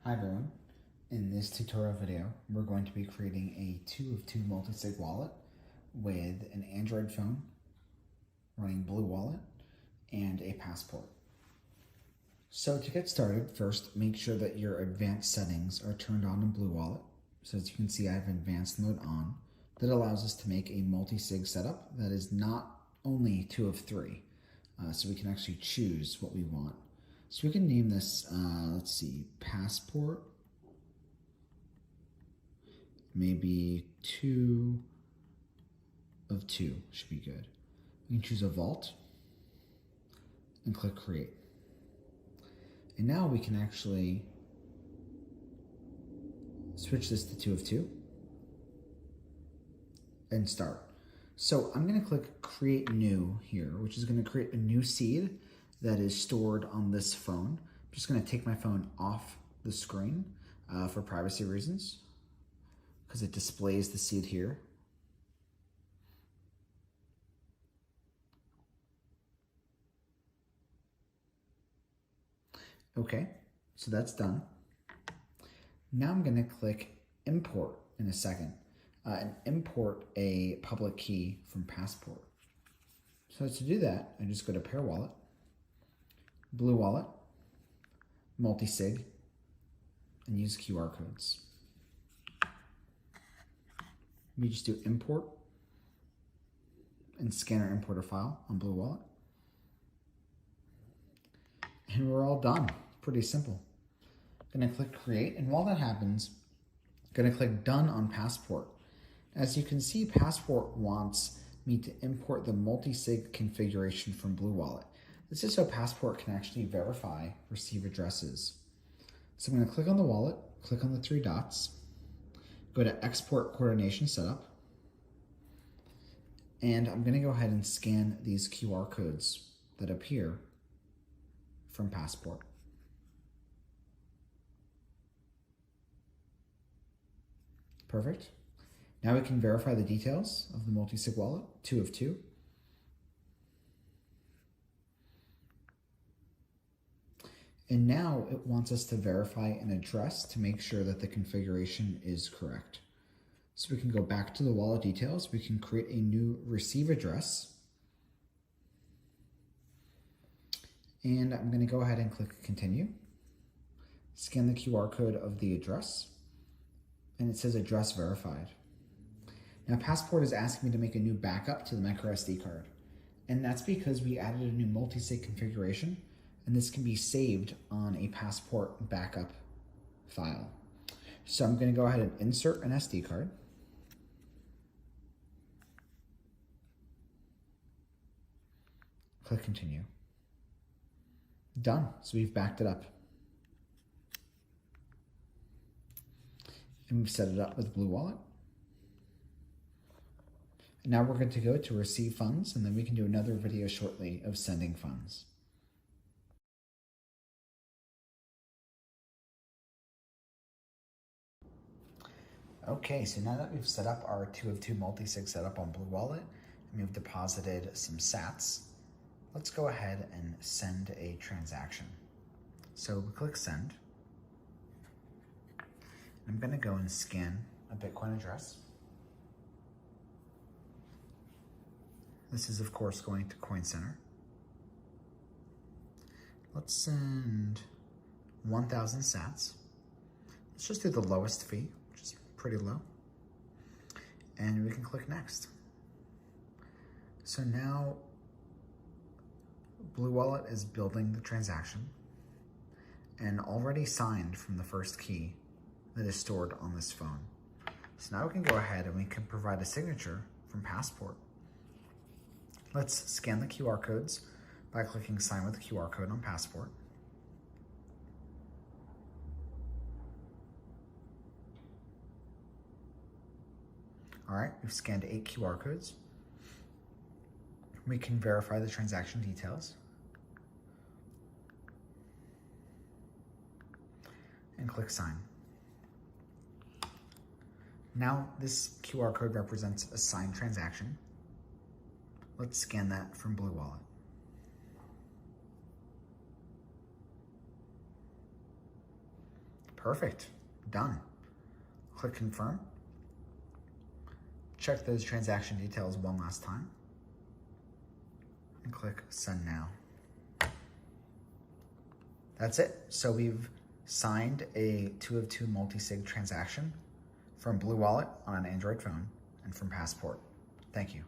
Hi everyone, in this tutorial video we're going to be creating a 2 of 2 multi-sig wallet with an Android phone running BlueWallet and a passport. So to get started, first make sure that your advanced settings are turned on in BlueWallet. So as you can see, I have advanced mode on. That allows us to make a multi-sig setup that is not only 2 of 3. So we can actually choose what we want. So we can name this, let's see, passport, maybe 2 of 2 should be good. We can choose a vault and click create. And now we can actually switch this to 2 of 2 and start. So I'm going to click create new here, which is going to create a new seed that is stored on this phone. I'm just going to take my phone off the screen for privacy reasons because it displays the seed here. Okay, so that's done. Now I'm going to click import in a second and import a public key from Passport. So to do that, I just go to Pair Wallet, BlueWallet, multi-sig, and use QR codes. We just do import and scan our importer file on BlueWallet. And we're all done. Pretty simple. Gonna click create, and while that happens, gonna click done on Passport. As you can see, Passport wants me to import the multi-sig configuration from BlueWallet. This is so Passport can actually verify receive addresses. So I'm gonna click on the wallet, click on the 3 dots, go to export coordination setup, and I'm gonna go ahead and scan these QR codes that appear from Passport. Perfect. Now we can verify the details of the multi-sig wallet, 2 of 2. And now it wants us to verify an address to make sure that the configuration is correct. So we can go back to the wallet details. We can create a new receive address. And I'm going to go ahead and click continue. Scan the QR code of the address. And it says address verified. Now Passport is asking me to make a new backup to the microSD card. And that's because we added a new multi-sig configuration, and this can be saved on a Passport backup file. So I'm going to go ahead and insert an SD card. Click continue. Done. So we've backed it up. And we've set it up with BlueWallet. And now we're going to go to receive funds, and then we can do another video shortly of sending funds. Okay, so now that we've set up our 2 of 2 multi-sig setup on BlueWallet, and we've deposited some sats, let's go ahead and send a transaction. So we click send. I'm going to go and scan a Bitcoin address. This is, of course, going to Coin Center. Let's send 1,000 sats. Let's just do the lowest fee, which is pretty low. And we can click next. So now BlueWallet is building the transaction and already signed from the first key that is stored on this phone. So now we can go ahead and we can provide a signature from Passport. Let's scan the QR codes by clicking sign with the QR code on Passport. All right, we've scanned 8 QR codes. We can verify the transaction details and click sign. Now this QR code represents a signed transaction. Let's scan that from BlueWallet. Perfect. Done. Click confirm. Check those transaction details one last time. And click send now. That's it. So we've signed a 2 of 2 multi-sig transaction from BlueWallet on an Android phone and from Passport. Thank you.